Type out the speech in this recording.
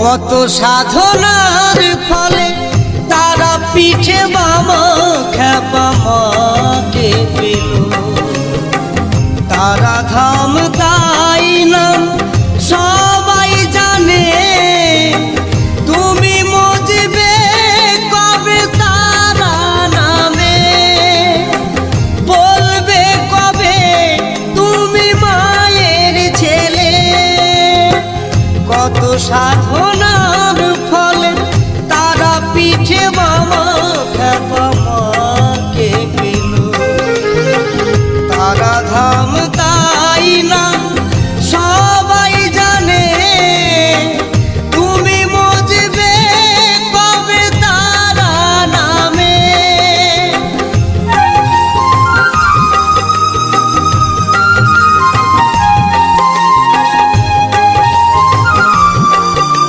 কত সাধনার ফলে তারা পিঠে বামা খ্যাপা মাকে পেল। তারা ধাম তাই নাম সবাই জানে, তুমি মজবে কবে তারা নামে, বলবে কবে তুমি মায়ের ছেলে। কত সাধনার ফলে তারা পিঠে বামা